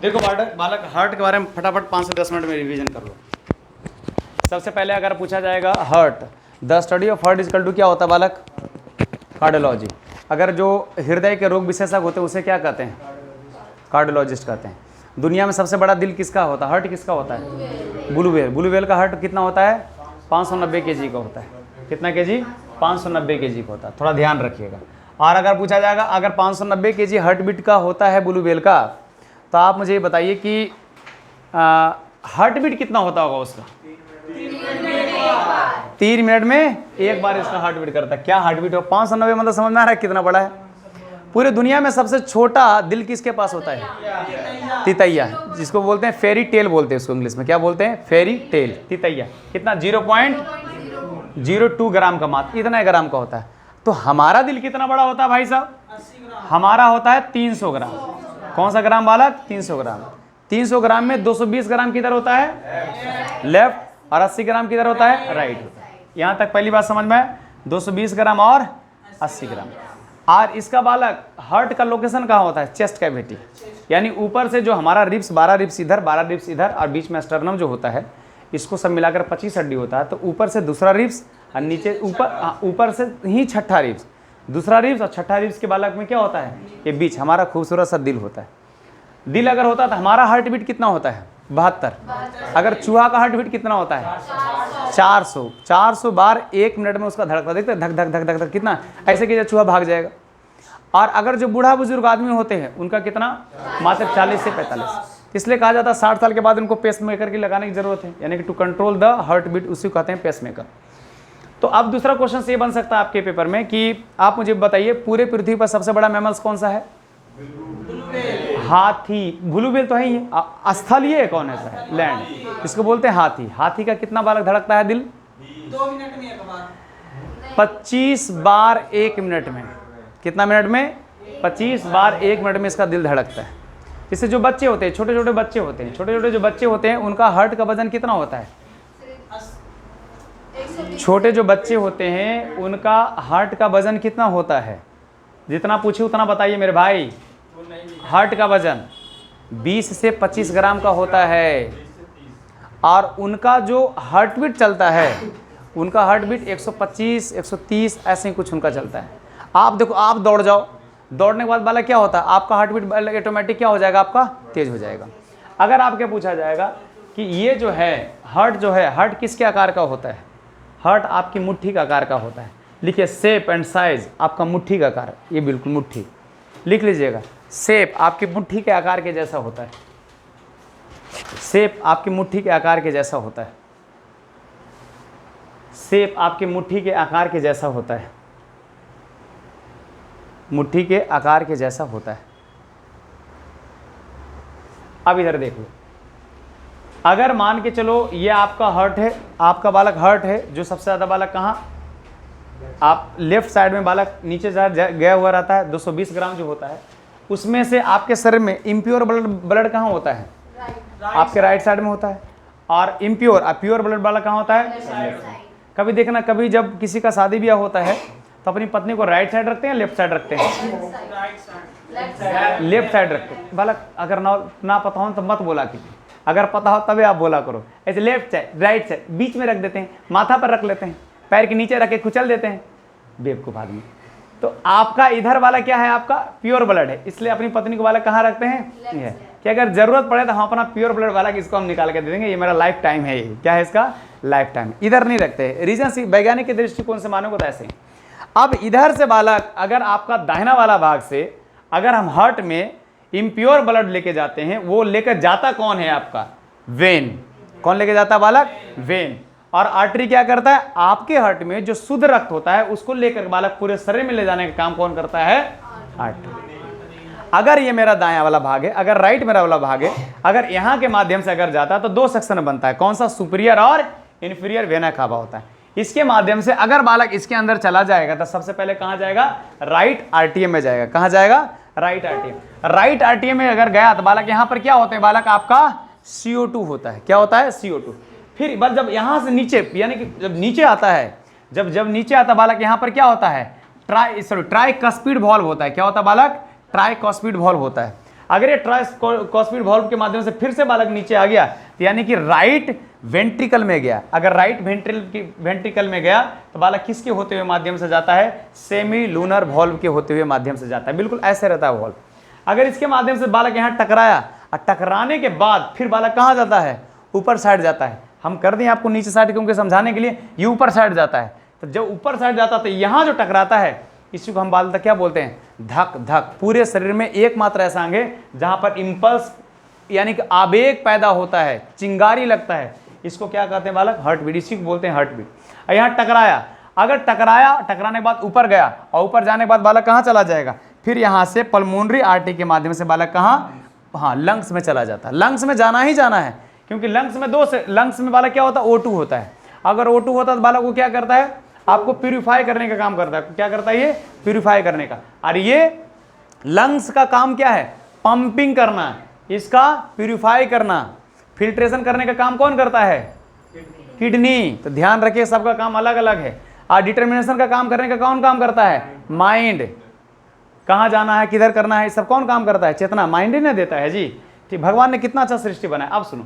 देखो बालक, हार्ट के बारे में फटाफट 5 से 10 मिनट में रिवीजन कर लो। सबसे पहले अगर पूछा जाएगा heart, the study of heart is called to क्या होता है बालक? कार्डियोलॉजी। अगर जो हृदय के रोग विशेषज्ञ होते हैं उसे क्या कहते हैं? कार्डियोलॉजिस्ट कहते हैं। दुनिया में सबसे बड़ा दिल किसका होता है? हार्ट किसका होता है? Blue whale. ब्लू व्हेल का हार्ट कितना होता है? 590 kg का होता है। कितना kg? 590 kg का होता है, थोड़ा ध्यान रखिएगा। और अगर पूछा जाएगा अगर 590 kg हार्ट बीट का होता है ब्लू व्हेल का, तो आप मुझे बताइए कि हार्ट बीट कितना होता होगा उसका? 3 मिनट में एक बार इसका हार्ट बीट करता है। क्या हार्ट बीट हो? 590 मतलब समझ में आ रहा है कितना बड़ा है? पूरे दुनिया में सबसे छोटा दिल किसके पास होता है? तितैया, जिसको बोलते हैं फेरी टेल बोलते हैं उसको इंग्लिश में। क्या बोलते हैं? फेरी टेल, तितैया। कितना? 0.02 ग्राम का, मात्र इतना ग्राम का होता है। तो हमारा दिल कितना बड़ा होता है भाई साहब? हमारा होता है 300 ग्राम। कौन सा ग्राम बालक? 300 ग्राम। 300 ग्राम में 220 ग्राम किधर होता है? लेफ्ट। और 80 ग्राम किधर होता है? राइट। यहाँ तक पहली बात समझ में है? 220 ग्राम और 80 ग्राम। और इसका बालक हार्ट का लोकेशन कहाँ होता है? चेस्ट कैविटी, यानी ऊपर से जो हमारा रिब्स, 12 रिब्स इधर, 12 रिब्स इधर, और बीच में स्टर्नम जो होता है, इसको सब मिलाकर 25 हड्डी होता है। तो ऊपर से दूसरा रिब्स और नीचे ऊपर से ही छठा रिब्स, दूसरा रिब्स और छठा रिब्स के बालक में क्या होता है? ये बीच हमारा खूबसूरत सा दिल होता है। दिल अगर होता तो हमारा हार्ट बीट कितना होता है? 72। अगर चूहा का हार्ट बीट कितना होता है? 400 बार 1 मिनट में उसका धड़कता, देखते धक धक धक धक धक कितना, ऐसे कि चूहा भाग जाएगा। और अगर जो बूढ़ा बुजुर्ग आदमी होते हैं उनका कितना? मात्र 40 से 45। इसलिए कहा जाता है 60 साल के बाद उनको पेस मेकर की लगाने की जरूरत है, यानी कि to control the heart beat, उसी को कहते हैं पेस मेकर। तो अब दूसरा क्वेश्चन ये बन सकता है आपके पेपर में कि आप मुझे बताइए पूरे पृथ्वी पर सबसे बड़ा मैमल्स कौन सा है? हाथी। ब्लू व्हेल तो है ही, स्थलीय कौन है? सर लैंड, इसको बोलते हैं हाथी। हाथी का कितना बार धड़कता है दिल? 2 मिनट में एक बार। 25 बार 1 मिनट में। कितना मिनट में? 25 बार 1 मिनट में इसका दिल धड़कता है। इससे जो बच्चे होते हैं, छोटे छोटे बच्चे होते हैं, छोटे छोटे जो बच्चे होते हैं उनका हार्ट का वजन कितना होता है? छोटे जो बच्चे होते हैं उनका हार्ट का वजन कितना होता है? जितना पूछे उतना बताइए मेरे भाई। हार्ट का वजन 20 से 25 ग्राम का होता है। और उनका जो हार्ट बीट चलता है, उनका हार्ट बीट 125, 130 ऐसे ही कुछ उनका चलता है। आप देखो, आप दौड़ जाओ, दौड़ने के बाद वाला क्या होता है? आपका हार्ट बीट ऑटोमेटिक क्या हो जाएगा? आपका तेज हो जाएगा। अगर आपके पूछा जाएगा कि ये जो है हार्ट, जो है हार्ट किसके आकार का होता है? हार्ट आपकी मुट्ठी का आकार का होता है। लिखिए शेप एंड साइज, आपका मुट्ठी का आकार, ये बिल्कुल मुट्ठी लिख लीजिएगा। शेप आपकी मुट्ठी के आकार के जैसा होता है। शेप आपकी मुट्ठी के आकार के जैसा होता है। शेप आपकी मुट्ठी के आकार के जैसा होता है। मुट्ठी के आकार के जैसा होता है। अब इधर देखो, अगर मान के चलो ये आपका हार्ट है, आपका बालक हार्ट है, जो सबसे ज़्यादा बालक कहाँ? आप लेफ्ट साइड में बालक नीचे गया हुआ रहता है, 220 ग्राम जो होता है। उसमें से आपके शरीर में इम्प्योर ब्लड कहाँ होता है? आपके राइट साइड में होता है। और इम्प्योर प्योर ब्लड वाला कहाँ होता है? कभी देखना, कभी जब किसी का शादी ब्याह होता है तो अपनी पत्नी को राइट साइड रखते हैं, लेफ्ट साइड रखते हैं? लेफ्ट साइड रखते हैं। बालक अगर ना पता हो तो मत बोला कीजिए, अगर पता हो तभी आप बोला करो। ऐसे लेफ्ट साइड, राइट साइड, बीच में रख देते हैं, माथा पर रख लेते हैं, पैर के नीचे रख के कुचल देते हैं, बेवकूफ आदमी। तो आपका इधर वाला क्या है? आपका प्योर ब्लड है, इसलिए अपनी पत्नी को वाला कहाँ रखते हैं? ये कि अगर जरूरत पड़े तो हम अपना प्योर ब्लड वाला इसको हम निकाल के दे देंगे, ये मेरा लाइफ टाइम है। ये क्या है? इसका लाइफ टाइम। इधर नहीं रखते हैं, रीजन वैज्ञानिक के दृष्टिकोण से मानोगे तो ऐसे। अब इधर से बालक, अगर आपका दाहिना वाला भाग से अगर हम हार्ट में इम्प्योर ब्लड लेके जाते हैं, वो लेकर जाता कौन है? आपका वेन। कौन लेके जाता है बालक? वेन। और आर्टरी क्या करता है? आपके हार्ट में जो शुद्ध रक्त होता है उसको लेकर बालक पूरे शरीर में ले जाने का काम कौन करता है? आर्टरी। अगर ये मेरा दायां वाला भाग है, अगर राइट मेरा वाला भाग है, अगर यहाँ के माध्यम से अगर जाता है तो 2 सेक्शन बनता है। कौन सा? सुपीरियर और इन्फीरियर वेना कावा होता है। इसके माध्यम से अगर बालक इसके अंदर चला जाएगा तो सबसे पहले कहाँ जाएगा? राइट आरटीएम में जाएगा। कहाँ जाएगा? Right RTM. राइट आरटीएम में अगर गया तो बालक यहाँ पर क्या होता है? बालक आपका CO2 होता है। क्या होता है? CO2। फिर बस जब यहाँ से नीचे, यानी कि जब नीचे आता है, जब नीचे आता बालक, यहाँ पर क्या होता है? ट्राइकस्पिड वॉल्व होता है। क्या होता है बालक? ट्राइकॉस्पिड वॉल्व होता है। अगर ये ट्राइकॉस्पिड वॉल्व के माध्यम से फिर से बालक नीचे आ गया तो यानी कि राइट वेंट्रिकल में गया। अगर राइट वेंट्रिकल में गया तो बालक किसके होते हुए माध्यम से जाता है? सेमी लूनर वॉल्व के होते हुए माध्यम से जाता है। बिल्कुल ऐसे रहता है वॉल्व। अगर इसके माध्यम से बालक यहाँ टकराया और टकराने के बाद फिर बालक कहाँ जाता है? ऊपर साइड जाता है। हम कर दें आपको नीचे साइड क्योंकि समझाने के लिए, ये ऊपर साइड जाता है। तो जब ऊपर साइड जाता है तो यहाँ जो टकराता है इसी को हम बालक क्या बोलते हैं? धक धक। पूरे शरीर में एकमात्र ऐसा अंग है जहाँ पर इम्पल्स यानी कि आवेग पैदा होता है, चिंगारी लगता है, इसको क्या कहते हैं बालक? Heart beat. इसी को बोलते हैं हार्ट बीट। यहाँ टकराया, अगर टकराया, टकराने के बाद ऊपर गया और ऊपर जाने के बाद बालक कहाँ चला जाएगा? फिर यहाँ से पल्मोनरी आर्टरी के माध्यम से बालक कहाँ? हाँ, लंग्स में चला जाता है। लंग्स में जाना ही जाना है क्योंकि लंग्स में लंग्स में बालक क्या होता है? O2 होता है। अगर O2 होता है तो बालक वो क्या करता है? आपको प्यूरिफाई करने का काम करता है। क्या करता है ये? प्यूरिफाई करने का। और ये लंग्स का काम क्या है? पंपिंग करना, इसका प्यूरिफाई करना, फिल्ट्रेशन करने का काम कौन करता है? किडनी। तो ध्यान रखिए, सबका काम अलग अलग है। और डिटर्मिनेशन का काम करने का कौन काम करता है? माइंड। कहाँ जाना है, किधर करना है, सब कौन काम करता है? चेतना। माइंड ही ना देता है जी। ठीक, भगवान ने कितना अच्छा सृष्टि बनाया। अब सुनो,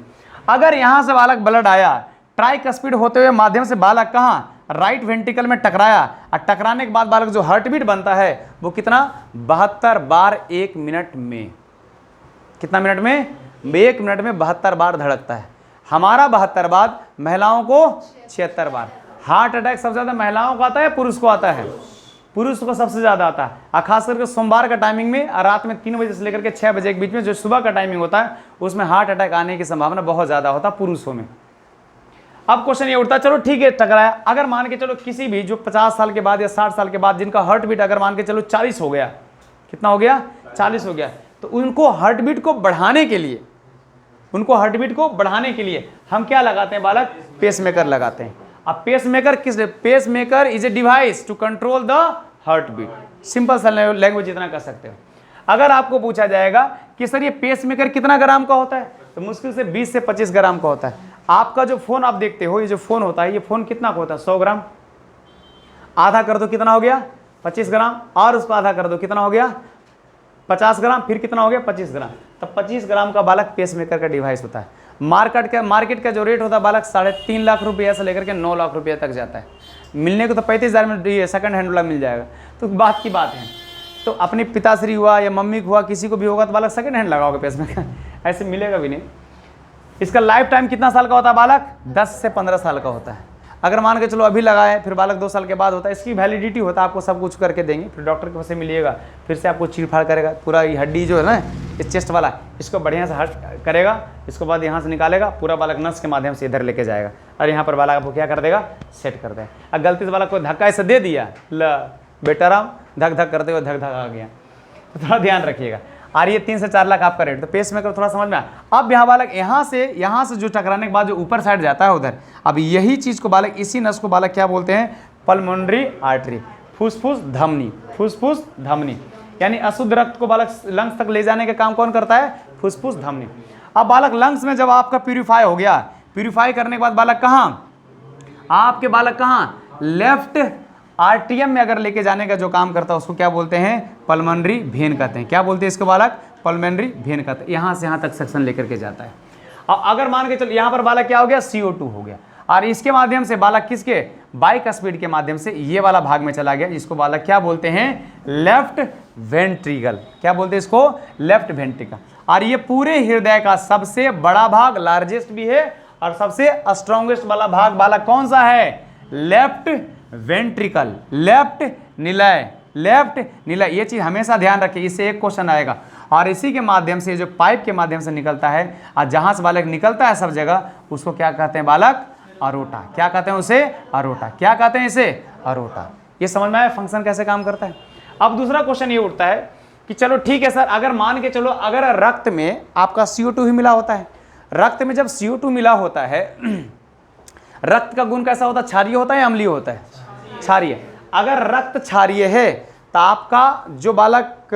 अगर यहाँ से बालक ब्लड आया, ट्राइकस्पिड होते हुए माध्यम से बालक कहाँ? राइट वेंट्रिकल में टकराया और टकराने के बाद बालक जो हार्ट बीट बनता है वो कितना? 72 बार 1 मिनट में। कितना मिनट में? 1 मिनट में 72 बार धड़कता है। हमारा 72 बार, महिलाओं को 76 बार। हार्ट अटैक सबसे ज़्यादा महिलाओं को आता है, पुरुष को आता है? पुरुष को सबसे ज़्यादा आता है। और खास करके सोमवार का टाइमिंग में, रात में 3 बजे से लेकर के 6 बजे के बीच में जो सुबह का टाइमिंग होता है उसमें हार्ट अटैक आने की संभावना बहुत ज़्यादा होता है पुरुषों में। अब क्वेश्चन ये उठता है, चलो ठीक है टकराया, अगर मान के चलो किसी भी जो 50 साल के बाद या 60 साल के बाद जिनका हार्ट बीट अगर मान के चलो 40 हो गया, कितना हो गया? 40 हो गया, तो उनको हार्ट बीट को बढ़ाने के लिए, हम क्या लगाते हैं बालक? पेसमेकर लगाते हैं। अब पेसमेकर किस? Pacemaker is a device to control the heart beat. Simple सा लैंग्वेज इतना कर सकते हो। अगर आपको पूछा जाएगा कि सर ये पेसमेकर कितना ग्राम का होता है, तो मुश्किल से 20 से 25 ग्राम का होता है। आपका जो फोन आप देखते हो, ये जो फोन होता है, ये फोन कितना का होता है? 100 ग्राम। आधा कर दो कितना हो गया? 25 ग्राम। और उस पर आधा कर दो कितना हो गया? 50 ग्राम। फिर कितना हो गया? 25 ग्राम। तब 25 ग्राम का बालक पेसमेकर का डिवाइस होता है। मार्केट का जो रेट होता है बालक 3.5 लाख रुपये से लेकर के 9 लाख रुपये तक जाता है। मिलने को तो 35,000 में सेकंड हैंड वाला मिल जाएगा। तो बात की बात है, तो अपने पिताश्री हुआ या मम्मी को हुआ, किसी को भी होगा तो बालक सेकंड हैंड लगाओगे पेसमेकर, ऐसे मिलेगा भी नहीं। इसका लाइफ टाइम कितना साल का होता है बालक? 10 से 15 साल का होता है। अगर मान के चलो अभी लगाए, फिर बालक 2 साल के बाद होता है, इसकी वैलिडिटी होता है। आपको सब कुछ करके देंगे, फिर डॉक्टर के पास से मिलिएगा, फिर से आपको चीरफाड़ करेगा। पूरा ये हड्डी जो है ना, इस चेस्ट वाला, इसको बढ़िया से हट करेगा, इसको बाद यहाँ से निकालेगा, पूरा बालक नस के माध्यम से इधर लेके जाएगा और यहाँ पर बालक आपको क्या कर देगा? सेट कर देगा। अब गलती से बालक को धक्का ऐसे दे दिया, ल बेटा राम, धक धक करते हुए धक धक आ गया, तो थोड़ा ध्यान रखिएगा। और ये 3 से 4 लाख आपका रेट। तो पेसमेकर थोड़ा समझ में आया। अब यहाँ बालक यहाँ से जो टकराने के बाद जो ऊपर साइड जाता है उधर, अब यही चीज़ को बालक, इसी नस को बालक क्या बोलते हैं? Pulmonary artery. फुसफुस धमनी, यानी अशुद्ध रक्त को बालक लंग्स तक ले जाने का काम कौन करता है? फुसफुस धमनी। अब बालक लंग्स में जब आपका प्यूरिफाई हो गया, प्यूरिफाई करने के बाद बालक कहाँ? आपके बालक कहाँ? लेफ्ट आर्टियम में अगर लेके जाने का जो काम करता है उसको क्या बोलते हैं? पल्मोनरी वेन कहते हैं। क्या बोलते हैं इसको बालक? पल्मोनरी वेन कहते हैं। यहाँ से यहाँ तक सेक्शन लेकर के जाता है। अब अगर मान के चलो यहाँ पर बालक क्या हो गया? CO2 हो गया, और इसके माध्यम से बालक किसके? बाइकस्पिड के माध्यम से ये वाला भाग में चला गया। इसको बालक क्या बोलते हैं? Left ventricle. क्या बोलते हैं इसको? Left ventricle. और ये पूरे हृदय का सबसे बड़ा भाग, लार्जेस्ट भी है, और सबसे स्ट्रॉन्गेस्ट वाला भाग बालक कौन सा है? Left ventricle. लेफ्ट निलय, ये चीज हमेशा ध्यान रखिए, इससे एक क्वेश्चन आएगा। और इसी के माध्यम से, जो पाइप के माध्यम से निकलता है, और जहां से बालक निकलता है सब जगह, उसको क्या कहते हैं बालक? अरोटा। क्या कहते हैं उसे? अरोटा। क्या कहते हैं इसे? अरोटा। ये समझ में आया फंक्शन कैसे काम करता है। अब दूसरा क्वेश्चन ये उठता है कि चलो ठीक है सर, अगर मान के चलो अगर रक्त में आपका CO2 ही मिला होता है, रक्त में जब CO2 मिला होता है, रक्त का गुण कैसा होता है? क्षारीय होता है या अम्लीय होता है? क्षारीय। अगर रक्त क्षारीय है तो आपका जो बालक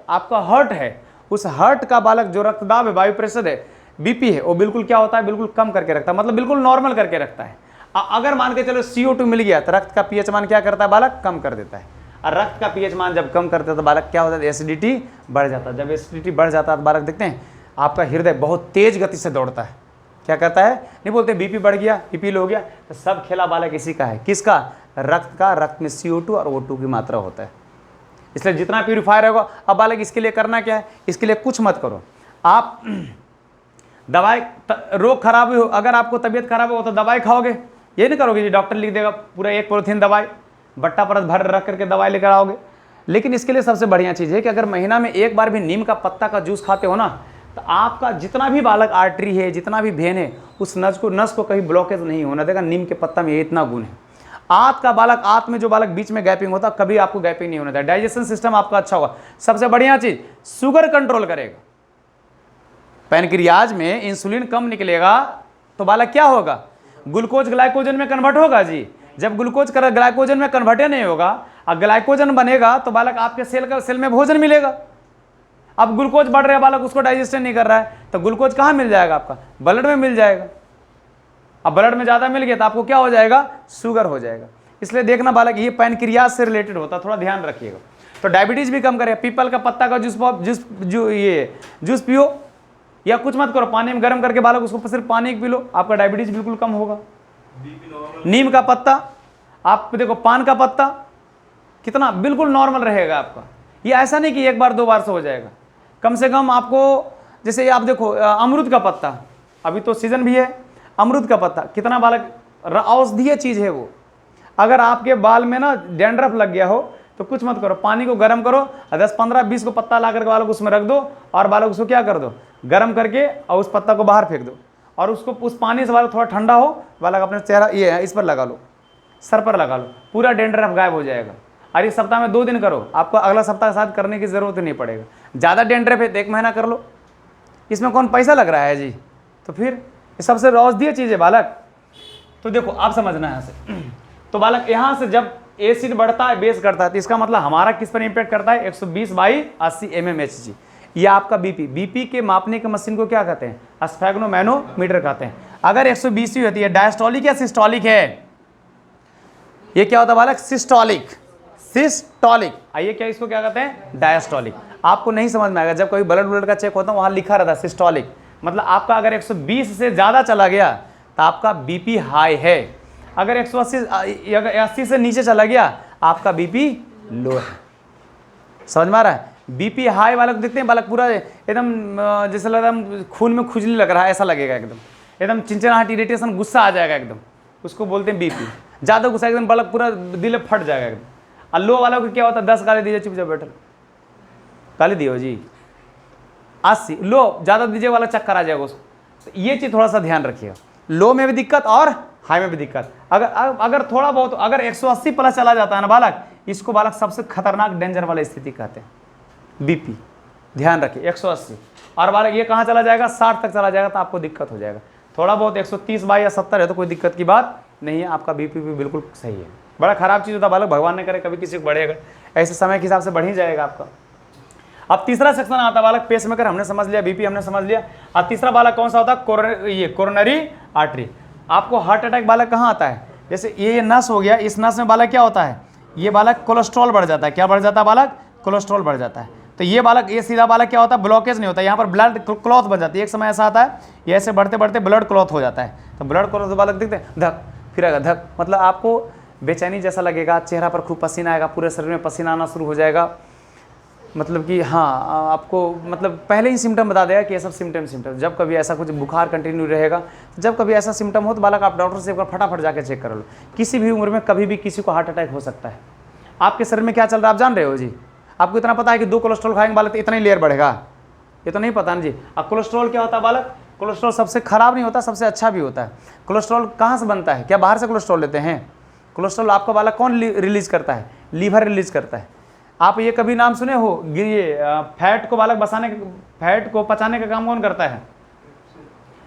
आपका हार्ट है, उस हार्ट का बालक जो रक्तदाब है, वायु प्रेशर है, BP है, वो बिल्कुल क्या होता है? बिल्कुल कम करके रखता है, मतलब बिल्कुल नॉर्मल करके रखता है। अगर मान के चलो CO2 मिल गया तो रक्त का pH मान क्या करता है बालक? कम कर देता है। और रक्त का पीएच मान जब कम करते हैं तो बालक क्या होता है, एसिडिटी बढ़ जाता है। जब एसिडिटी बढ़ जाता है तो बालक देखते हैं आपका हृदय बहुत तेज गति से दौड़ता है। क्या करता है, नहीं बोलते बीपी बढ़ गया, बीपी लो हो गया, तो सब खेला बालक इसी का है, किसका, रक्त का। रक्त में CO2 और O2 की मात्रा होता है, इसलिए जितना प्यूरीफायर होगा। अब बालक इसके लिए करना क्या है, इसके लिए कुछ मत करो आप। दवाई रोग खराब हो, अगर आपको तबीयत खराब हो तो दवाई खाओगे, ये नहीं करोगे जी डॉक्टर लिख देगा पूरा 1 पॉलीथीन दवाई बट्टा परत भर रख करके दवाई लेकर आओगे। लेकिन इसके लिए सबसे बढ़िया चीज़ है कि अगर महीना में एक बार भी नीम का पत्ता का जूस खाते हो ना, तो आपका जितना भी बालक आर्टरी है, जितना भी वेन है, उस नस को कहीं ब्लॉकेज नहीं होना देगा। नीम के पत्ता में ये इतना गुण है। आंत का बालक, आंत में जो बालक बीच में गैपिंग होता है, कभी आपको गैपिंग नहीं होना चाहिए। डाइजेशन सिस्टम आपका अच्छा होगा। सबसे बढ़िया चीज, शुगर कंट्रोल करेगा। पैनक्रियाज में इंसुलिन कम निकलेगा तो बालक क्या होगा, ग्लूकोज ग्लाइकोजन में कन्वर्ट होगा जी। जब ग्लूकोज ग्लाइकोजन में कन्वर्ट नहीं होगा और ग्लाइकोजन बनेगा तो बालक आपके सेल में भोजन मिलेगा। अब ग्लूकोज बढ़ रहा है, बालक उसको डाइजेशन नहीं कर रहा है, तो ग्लूकोज कहाँ मिल जाएगा, आपका ब्लड में मिल जाएगा। अब ब्लड में ज़्यादा मिल गया तो आपको क्या हो जाएगा, शुगर हो जाएगा। इसलिए देखना बालक, ये पैनक्रियाज से रिलेटेड होता है, थोड़ा ध्यान रखिएगा। तो डायबिटीज़ भी कम करेगा। पीपल का पत्ता का जूस पियो, या कुछ मत करो, पानी में गर्म करके बालक उसको सिर्फ पानी पी लो, आपका डायबिटीज़ बिल्कुल कम होगा। नीम का पत्ता, आप देखो पान का पत्ता कितना बिल्कुल नॉर्मल रहेगा आपका। ये ऐसा नहीं कि 1 बार 2 बार से हो जाएगा, कम से कम आपको, जैसे आप देखो अमरूद का पत्ता, अभी तो सीजन भी है, अमरूद का पत्ता कितना बालक औषधीय चीज़ है वो। अगर आपके बाल में ना डैंड्रफ लग गया हो तो कुछ मत करो, पानी को गर्म करो, 10 15 20 को पत्ता ला करके बालक उसमें रख दो, और बालक उसको क्या कर दो, गर्म करके और उस पत्ता को बाहर फेंक दो, और उसको उस पानी से बालक थोड़ा ठंडा हो, बालक अपने चेहरा ये इस पर लगा लो, सर पर लगा लो, पूरा डैंड्रफ गायब हो जाएगा। और इस सप्ताह में 2 दिन करो, आपको अगला सप्ताह के साथ करने की जरूरत नहीं पड़ेगा। ज़्यादा डैंड्रफ है तो 1 महीना कर लो, इसमें कौन पैसा लग रहा है जी। तो फिर ये सबसे औषधीय चीज़ है बालक। तो देखो आप समझना है यहाँ से। तो बालक यहाँ से जब एसिड बढ़ता है, बेस करता है, तो इसका मतलब हमारा किस पर इंपैक्ट करता है, 120/80 mmHg। ये आपका बीपी के मापने के मशीन को क्या कहते हैं, स्फेग्नोमैनोमीटर कहते हैं। अगर 120 ही होती है, डायस्टोलिक या सिस्टोलिक है, ये क्या होता है बालक, सिस्टोलिक। आइए क्या इसको क्या कहते हैं, डायस्टोलिक। आपको नहीं समझ में आएगा, जब कभी ब्लड का चेक होता है वहाँ लिखा रहता है सिस्टोलिक, मतलब आपका अगर 120 से ज़्यादा चला गया तो आपका बीपी हाई है। अगर 180 से नीचे चला गया आपका बीपी लो है। समझ में आ रहा है। बीपी हाई वाले को देखते हैं, बालक पूरा एकदम जैसे लग रहा है खून में खुजली लग रहा है, ऐसा लगेगा, एकदम चिंचनाहट, इरिटेशन, गुस्सा आ जाएगा एकदम, उसको बोलते हैं बीपी। ज़्यादा गुस्सा एकदम बालक पूरा दिल फट जाएगा एकदम। और लो वाला को क्या होता है, 10 गाली दीजिए चुपचाप बैठल, गाली दियो जी, 80 लो ज़्यादा दीजिए वाला चक्कर आ जाएगा उसको। तो ये चीज़ थोड़ा सा ध्यान रखिएगा, लो में भी दिक्कत और हाई में भी दिक्कत। अगर थोड़ा बहुत, अगर 180 प्लस चला जाता है ना बालक, इसको बालक सबसे खतरनाक डेंजर वाली स्थिति कहते हैं, बीपी। ध्यान रखिए 180, और बालक ये कहाँ चला जाएगा, 60 तक चला जाएगा तो आपको दिक्कत हो जाएगा। थोड़ा बहुत 130/70 है तो कोई दिक्कत की बात नहीं है, आपका बीपी भी बिल्कुल सही है। बड़ा खराब चीज़ होता है बालक, भगवान ने करे कभी किसी को बढ़ेगा, ऐसे समय के हिसाब से बढ़ ही जाएगा आपका। अब तीसरा सेक्शन आता है बालक, पेसमेकर हमने समझ लिया, बीपी हमने समझ लिया। अब तीसरा बालक कौन सा होता है, कोरोनरी आर्टरी। आपको हार्ट अटैक बालक कहाँ आता है, जैसे ये नस हो गया, इस नस में बालक क्या होता है, ये बालक कोलेस्ट्रॉल बढ़ जाता है। क्या बढ़ जाता है बालक, कोलेस्ट्रॉल बढ़ जाता है। तो ये बालक, ये सीधा बालक क्या होता है, ब्लॉकेज नहीं होता, यहाँ पर ब्लड क्लॉथ बन जाती है। एक समय ऐसा आता है, ये ऐसे बढ़ते बढ़ते ब्लड क्लॉथ हो जाता है। तो ब्लड क्लॉथ बालक दिखते हैं, धक फिर आएगा धक, मतलब आपको बेचैनी जैसा लगेगा, चेहरा पर खूब पसीना आएगा, पूरे शरीर में पसीना आना शुरू हो जाएगा। मतलब कि हाँ, आपको मतलब पहले ही सिम्टम बता देगा कि ये सब सिम्टम। जब कभी ऐसा कुछ बुखार कंटिन्यू रहेगा, जब कभी ऐसा सिम्टम हो तो बालक आप डॉक्टर से एक बार फटाफट जाके चेक कर लो। किसी भी उम्र में कभी भी किसी को हार्ट अटैक हो सकता है। आपके शरीर में क्या चल रहा है आप जान रहे हो जी। आपको इतना पता है कि 2 कोलेस्ट्रॉल खाएंगे बालक तो इतना ही लेयर बढ़ेगा, ये तो नहीं पता ना जी। अब कोलेस्ट्रॉल क्या होता है बालक, कोलेस्ट्रॉल सबसे खराब नहीं होता, सबसे अच्छा भी होता है। कोलेस्ट्रॉल कहाँ से बनता है, क्या बाहर से कोलेस्ट्रॉल लेते हैं। कोलेस्ट्रॉल आपका बालक कौन रिलीज करता है, लीवर रिलीज करता है। आप ये कभी नाम सुने हो, ये फैट को बालक फैट को पचाने का काम कौन करता है,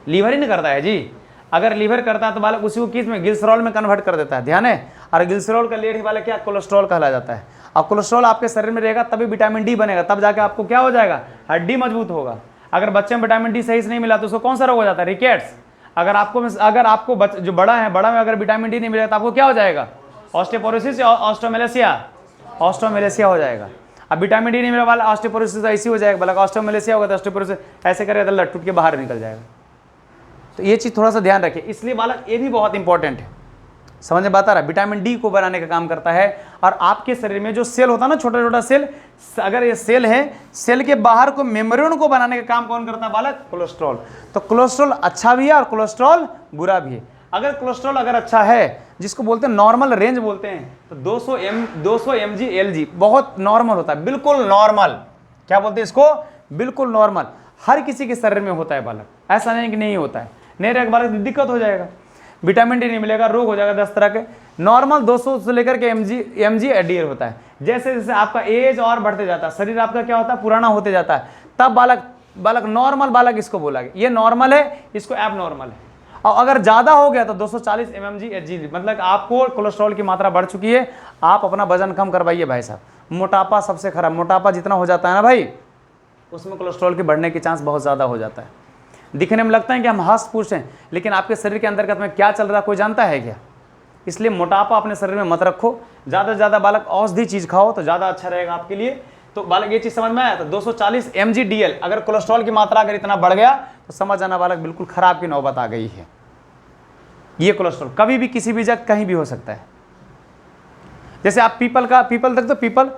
लीवर ही नहीं करता है जी। अगर लीवर करता है तो बालक उसी को किस में, ग्लिसरॉल में कन्वर्ट कर देता है, ध्यान है। और ग्लिसरॉल का लेयर ही बालक क्या, कोलेस्ट्रॉल कहला जाता है। अब कोलेस्ट्रॉल आपके शरीर में रहेगा तभी विटामिन डी बनेगा, तब जाके आपको क्या हो जाएगा, हड्डी मजबूत होगा। अगर बच्चे में विटामिन डी सही से नहीं मिला तो उसको कौन सा रोग हो जाता है, रिकेट्स। अगर आपको जो बड़ा है, बड़ा में अगर विटामिन डी नहीं मिलेगा तो आपको क्या हो जाएगा, ऑस्टियोपोरोसिस या ऑस्टियोमेलेसिया। ऑस्टियोमेलेसिया हो जाएगा। अब विटामिन डी नहीं मिला वाला ऑस्टियोपोरोसिस तो ऐसी हो जाएगा, बोला ऑस्टियोमेलेसिया होगा तो ऑस्टियोपोरोसिस ऐसे करेगा तो लट टूट के बाहर निकल जाएगा। तो ये चीज़ थोड़ा सा ध्यान रखिए, इसलिए बालक ये भी बहुत इंपॉर्टेंट है। समझ में बात आ रहा है? विटामिन डी को बनाने का काम करता है। और आपके शरीर में जो सेल होता है ना, छोटा छोटा सेल, अगर ये सेल है, सेल के बाहर को मेम्ब्रेन को बनाने का काम कौन करता है बालक? कोलेस्ट्रॉल। तो कोलेस्ट्रॉल अच्छा भी है और कोलेस्ट्रॉल बुरा भी है। अगर कोलेस्ट्रॉल अगर अच्छा है, जिसको बोलते हैं नॉर्मल रेंज बोलते हैं, तो 200 mg LG बहुत नॉर्मल होता है, बिल्कुल नॉर्मल। क्या बोलते हैं इसको? बिल्कुल नॉर्मल। हर किसी के शरीर में होता है बालक, ऐसा नहीं कि नहीं होता है। नहीं रहेगा बालक दिक्कत हो जाएगा, विटामिन डी नहीं मिलेगा, रोग हो जाएगा 10 तरह के। नॉर्मल 200 से लेकर के mg DL होता है। जैसे जैसे आपका एज और बढ़ते जाता है, शरीर आपका क्या होता है? पुराना होते जाता है, तब बालक नॉर्मल बालक इसको बोला गया। ये नॉर्मल है, इसको एब नॉर्मल है। और अगर ज़्यादा हो गया तो 240 mmg HG, मतलब आपको कोलेस्ट्रॉल की मात्रा बढ़ चुकी है, आप अपना वजन कम करवाइए भाई साहब। मोटापा सबसे खराब, मोटापा जितना हो जाता है ना भाई, उसमें कोलेस्ट्रॉल के बढ़ने के चांस बहुत ज़्यादा हो जाता है। दिखने में लगता है कि हम हस्त पुरुष हैं, लेकिन आपके शरीर के अंतर्गत में क्या चल रहा है कोई जानता है क्या? इसलिए मोटापा अपने शरीर में मत रखो, ज़्यादा से ज़्यादा बालक औषधि चीज़ खाओ तो ज़्यादा अच्छा रहेगा आपके लिए। तो बालक ये चीज़ समझ में आया? तो 240 mg DL, अगर कोलेस्ट्रॉल की मात्रा अगर इतना बढ़ गया तो समझ आना बालक बिल्कुल खराब की नौबत आ गई है। ये कोलेस्ट्रॉल कभी भी किसी भी जगह कहीं भी हो सकता है। जैसे आप पीपल देख तो पीपल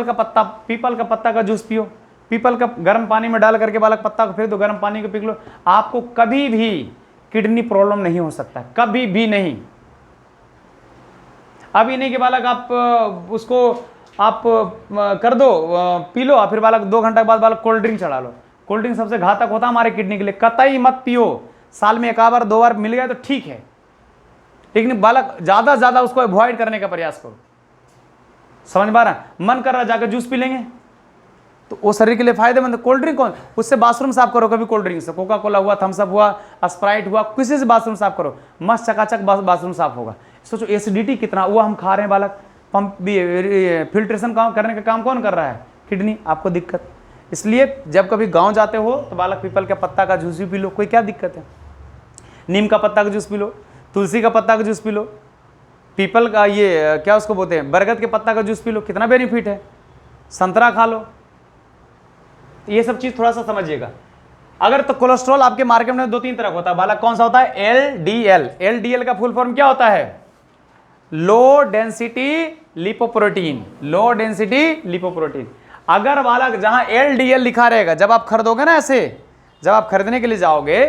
का पत्ता का जूस पियो, पीपल का गर्म पानी में डाल करके बालक पत्ता को फेंक दो, गर्म पानी को पी लो, आपको कभी भी किडनी प्रॉब्लम नहीं हो सकता, कभी भी नहीं। अभी नहीं कि बालक आप उसको आप कर दो, पी लो, फिर बालक 2 घंटा के बाद बालक कोल्ड ड्रिंक चढ़ा लो। कोल्ड ड्रिंक सबसे घातक होता है हमारे किडनी के लिए, कतई मत पियो। साल में 1 बार 2 बार मिल गया तो ठीक है, लेकिन बालक ज़्यादा से ज़्यादा उसको अवॉइड करने का प्रयास करो। समझ पा रहा है? मन कर रहा है जाकर जूस पी लेंगे तो वो शरीर के लिए फायदेमंद है। कोल्ड ड्रिंक कौन, उससे बाथरूम साफ करो कभी, कोल्ड ड्रिंक से, कोका कोला हुआ, थम्स अप हुआ, स्प्राइट हुआ, किसी से बाथरूम साफ करो, मस्त चकाचक बाथरूम साफ होगा। सोचो एसिडिटी कितना हुआ, हम खा रहे हैं बालक, पंप भी फिल्ट्रेशन काम करने का काम कौन कर रहा है? किडनी। आपको दिक्कत, इसलिए जब कभी गाँव जाते हो तो बालक पीपल के पत्ता का जूस भी पी लो, कोई क्या दिक्कत है? नीम का पत्ता का जूस पी लो, तुलसी का पत्ता का जूस पी लो, पीपल का ये क्या उसको बोलते हैं, बरगद के पत्ता का जूस पी लो, कितना बेनिफिट है। संतरा खा लो, ये सब चीज थोड़ा सा समझिएगा। अगर तो कोलेस्ट्रॉल आपके मार्केट में 2-3 तरह का होता है बालक, कौन सा होता है? LDL। LDL का फुल फॉर्म क्या होता है? Low density lipoprotein, low density lipoprotein. अगर बालक जहां LDL लिखा रहेगा, जब आप खरीदोगे ना, ऐसे जब आप खरीदने के लिए जाओगे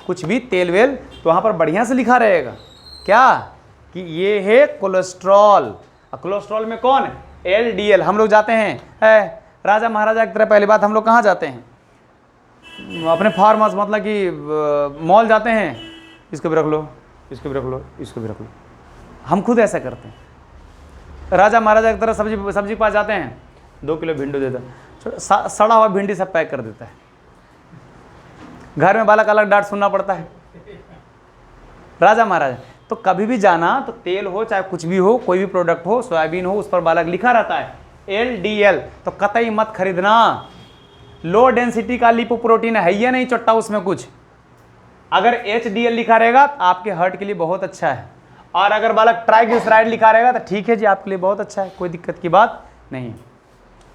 कुछ भी तेल वेल, तो वहां पर बढ़िया से लिखा रहेगा क्या कि ये है कोलेस्ट्रॉल। कोलेस्ट्रॉल में कौन? LDL। हम लोग जाते हैं राजा महाराजा की तरह, पहली बात हम लोग कहाँ जाते हैं? अपने फार्म हाउस, मतलब कि मॉल जाते हैं, इसको भी रख लो, इसको भी रख लो, इसको भी रख लो। हम खुद ऐसा करते हैं। राजा महाराजा की तरह सब्जी के पास जाते हैं, 2 किलो भिंडी देता है, सड़ा हुआ भिंडी सब पैक कर देता है। घर में बालक अलग डांट सुनना पड़ता है। राजा महाराजा तो कभी भी जाना तो तेल हो चाहे कुछ भी हो, कोई भी प्रोडक्ट हो, सोयाबीन हो, उस पर बालक लिखा रहता है LDL, तो कतई मत खरीदना। लो डेंसिटी का लिपोप्रोटीन है ये नहीं चट्टा उसमें कुछ। अगर HDL लिखा रहेगा तो आपके हार्ट के लिए बहुत अच्छा है, और अगर बालक ट्राइग्लिसराइड लिखा रहेगा तो ठीक है जी, आपके लिए बहुत अच्छा है, कोई दिक्कत की बात नहीं।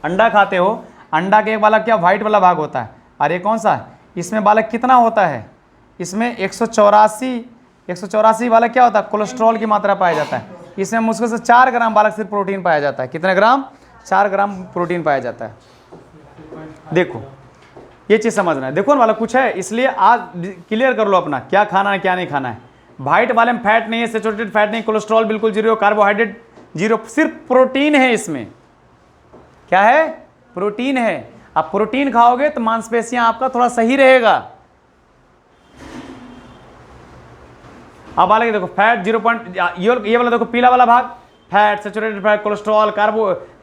अंडा खाते हो, अंडा के एक बालक क्या व्हाइट वाला भाग होता है, और ये कौन सा है? इसमें बालक कितना होता है? इसमें 184 बालक क्या होता है? कोलेस्ट्रॉल की मात्रा पाया जाता है। इसमें मुश्किल से 4 ग्राम बालक सिर्फ प्रोटीन पाया जाता है। कितने ग्राम? 4 ग्राम प्रोटीन पाया जाता है। देखो ये चीज़ समझना है। देखो ना वाला कुछ है, इसलिए आज क्लियर कर लो अपना क्या खाना है क्या नहीं खाना है। व्हाइट वाले में फैट नहीं है, सैचुरेटेड फैट नहीं, कोलेस्ट्रॉल बिल्कुल जीरो, कार्बोहाइड्रेट जीरो, सिर्फ प्रोटीन है इसमें। क्या है? प्रोटीन है। आप प्रोटीन खाओगे तो मांसपेशियां आपका थोड़ा सही रहेगा। अब बालक देखो फैट 0. ये वाला देखो पीला वाला भाग, fat, saturated fat, cholesterol,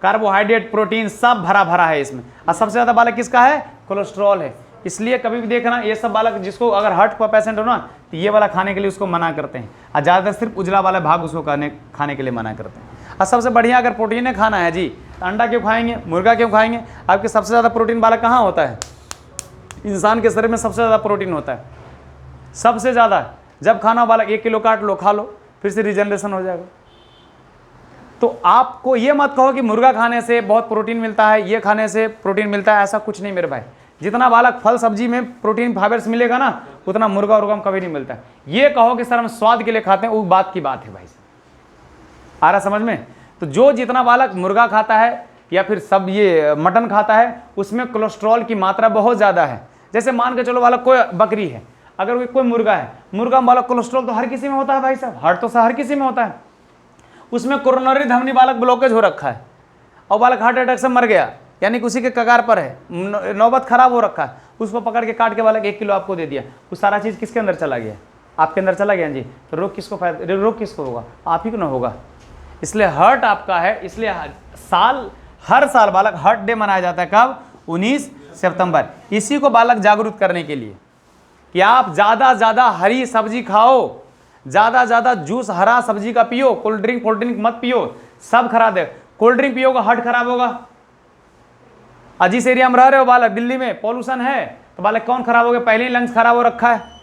carbohydrate, protein सब भरा भरा है इसमें। और सबसे ज़्यादा बालक किसका है? कोलेस्ट्रॉल है। इसलिए कभी भी देखना ये सब बालक जिसको अगर हार्ट का पेशेंट हो ना, तो ये वाला खाने के लिए उसको मना करते हैं, और ज़्यादातर सिर्फ उजला वाला भाग उसको खाने के लिए मना करते हैं। और सबसे बढ़िया अगर प्रोटीन है खाना है जी, तो अंडा क्यों खाएंगे, मुर्गा क्यों खाएंगे? आपके सबसे ज़्यादा प्रोटीन बालक कहाँ होता है? इंसान के शरीर में सबसे ज़्यादा प्रोटीन होता है, सबसे ज़्यादा। जब खाना बालक 1 किलो काट लो, खा लो, फिर से रिजनरेशन हो जाएगा। तो आपको ये मत कहो कि मुर्गा खाने से बहुत प्रोटीन मिलता है, ये खाने से प्रोटीन मिलता है, ऐसा कुछ नहीं मेरे भाई। जितना बालक फल सब्जी में प्रोटीन फाइबर्स मिलेगा ना, उतना मुर्गा उर्गा में कभी नहीं मिलता है। ये कहो कि सर हम स्वाद के लिए खाते हैं, वो बात की बात है भाई। आ रहा समझ में? तो जो जितना बालक मुर्गा खाता है या फिर सब ये मटन खाता है, उसमें कोलेस्ट्रॉल की मात्रा बहुत ज़्यादा है। जैसे मान के चलो बालक कोई बकरी है, अगर कोई मुर्गा है, मुर्गा में बालक कोलेस्ट्रॉल तो हर किसी में होता है भाई साहब, हार्ट तो हर किसी में होता है। उसमें कोरोनरी धमनी बालक ब्लॉकेज हो रखा है और बालक हार्ट अटैक से मर गया, यानी कि उसी के कगार पर है, नौबत खराब हो रखा है, उसको पकड़ के काट के बालक 1 किलो आपको दे दिया, वो सारा चीज़ किसके अंदर चला गया? आपके अंदर चला गया जी। तो रोग किसको होगा? आप ही को ना होगा। इसलिए हार्ट आपका है, इसलिए हर साल बालक हार्ट डे मनाया जाता है। कब? 19 सितंबर। इसी को बालक जागरूक करने के लिए कि आप ज़्यादा ज़्यादा हरी सब्जी खाओ, ज़्यादा ज़्यादा जूस हरा सब्जी का पियो, कोल्ड ड्रिंक मत पियो, सब खराब है। कोल्ड ड्रिंक पियोगा हार्ट खराब होगा। जिस एरिया में रह रहे हो बालक, दिल्ली में पॉल्यूशन है, तो बालक कौन खराब हो गया? पहले ही लंग्स खराब हो रखा है,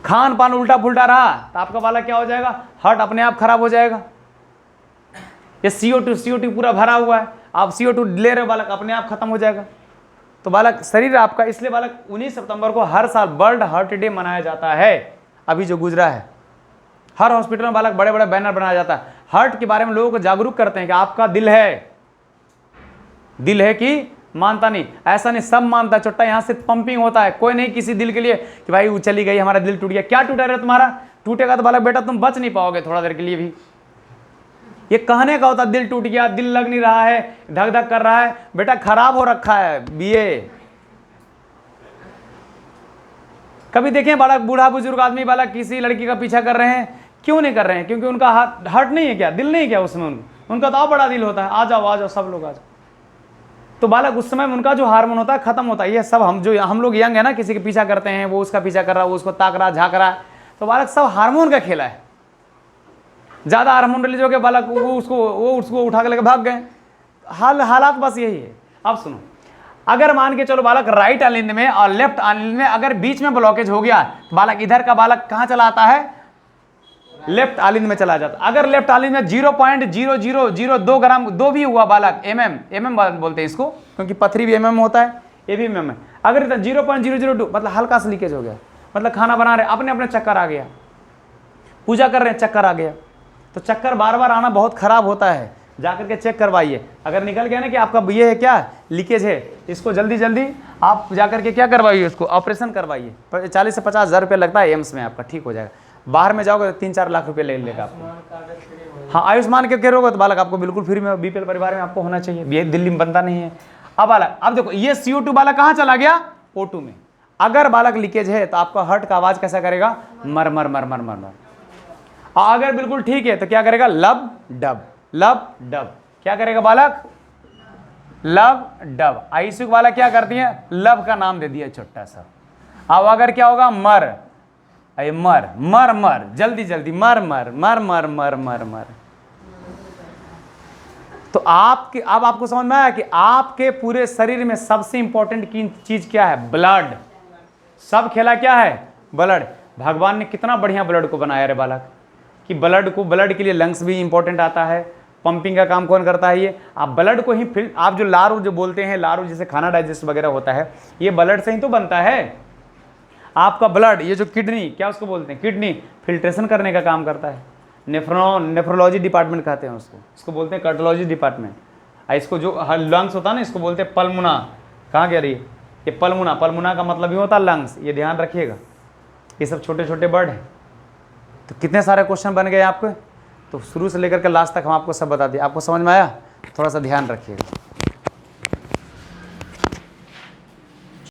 खान पान उल्टा पुल्टा रहा, तो आपका बालक क्या हो जाएगा? हार्ट अपने आप खराब हो जाएगा। ये CO2 पूरा भरा हुआ है, आप CO2 ले रहे हो, बालक अपने आप खत्म हो जाएगा। तो बालक शरीर आपका, इसलिए बालक 19 सितंबर को हर साल वर्ल्ड हार्ट डे मनाया जाता है। अभी जो गुजरा है, हर हॉस्पिटल में बालक बड़े बड़े बैनर बनाया जाता है, हार्ट के बारे में लोगों को जागरूक करते हैं कि आपका दिल है कि मानता नहीं, ऐसा नहीं, सब मानता है। चुट्टा यहाँ से पंपिंग होता है, कोई नहीं किसी दिल के लिए कि भाई वो चली गई, हमारा दिल टूट गया। क्या टूटा रहा तुम्हारा? टूटेगा तो बालक बेटा तुम बच नहीं पाओगे थोड़ा देर के लिए भी। ये कहने का होता दिल टूट गया, दिल लग नहीं रहा है, धक धक कर रहा है, बेटा खराब हो रखा है BA। कभी देखें बालक, बूढ़ा बुजुर्ग आदमी बालक किसी लड़की का पीछा कर रहे हैं, क्यों नहीं कर रहे हैं? क्योंकि उनका हार्ट नहीं है क्या? दिल नहीं है क्या उसमें? उनका तो बड़ा दिल होता है, आ जाओ सब लोग आ जाओ। तो बालक उस समय उनका जो हार्मोन होता है खत्म होता है। ये सब हम लोग यंग है ना, किसी के पीछा करते हैं, वो उसका पीछा कर रहा है, वो उसको ताक रहा, झाँक रहा है, तो बालक सब हार्मोन का खेला है। ज़्यादा हार्मोन रिलीज हो गया, बालक वो उसको उठा के लेकर भाग गए। हालात बस यही है। अब सुनो, अगर मान के चलो बालक राइट आलिंद में और लेफ्ट आलिंद में अगर बीच में ब्लॉकेज हो गया, तो बालक इधर का बालक कहाँ चला आता है? लेफ्ट आलिंद में चला जाता। अगर लेफ्ट आलिंद में 0.0002 ग्राम, 2 भी हुआ बालक, mm बोलते हैं इसको, क्योंकि पथरी भी mm होता है, ये भी mm है। अगर इतना 0.002 मतलब हल्का सा लीकेज हो गया, मतलब खाना बना रहे अपने अपने चक्कर आ गया, पूजा कर रहे हैं चक्कर आ गया, तो चक्कर बार बार आना बहुत खराब होता है। जाकर के चेक करवाइए। अगर निकल गया ना कि आपका ये है क्या, लीकेज है, इसको जल्दी जल्दी आप जाकर के क्या करवाइए, उसको ऑपरेशन करवाइए। 40 से 50 हज़ार रुपये लगता है एम्स में, आपका ठीक हो जाएगा। बाहर में जाओगे तो 3-4 लाख रुपये ले लेगा आपको। हाँ, आयुष्मान के रहोगे तो बालक आपको बिल्कुल फ्री में, BPL परिवार में आपको होना चाहिए। ये दिल्ली में बनता नहीं है। अब बालक, अब देखो ये CO2 बालक कहाँ चला गया? O2 में। अगर बालक लीकेज है तो आपका हार्ट का आवाज़ कैसा करेगा? मर मर मर मर मर मर। और अगर बिल्कुल ठीक है तो क्या करेगा? लब डब लब डब। क्या करेगा बालक? लब डब। ICU वाला क्या करती है? लब का नाम दे दिया छोटा सा। अब अगर क्या होगा? मर, अरे मर मर मर, जल्दी जल्दी मर मर मर मर मर मर मर। तो आपके, अब आपको समझ में आया कि आपके पूरे शरीर में सबसे इंपॉर्टेंट की चीज क्या है? ब्लड। सब खेला क्या है? ब्लड। भगवान ने कितना बढ़िया ब्लड को बनाया रे बालक, कि ब्लड के लिए लंग्स भी इंपॉर्टेंट आता है। पंपिंग का काम कौन करता है? ये। आप ब्लड को ही आप जो लारू जो बोलते हैं, लारू जैसे खाना डाइजेस्ट वगैरह होता है, ये ब्लड से ही तो बनता है। आपका ब्लड, ये जो किडनी, क्या उसको बोलते हैं? किडनी फिल्ट्रेशन करने का काम करता है। नेफ्रोलॉजी डिपार्टमेंट कहते हैं उसको बोलते हैं कार्डियोलॉजी डिपार्टमेंट। इसको जो लंग्स होता है ना, इसको बोलते हैं पल्मुना। कहाँ कह रही है ये? पल्मुना का मतलब ही होता है लंग्स। ये ध्यान रखिएगा, ये सब छोटे छोटे वर्ड हैं। तो कितने सारे क्वेश्चन बन गए आपके, तो शुरू से लेकर के लास्ट तक हम आपको सब बता दिए। आपको समझ में आया? थोड़ा सा ध्यान रखिएगा।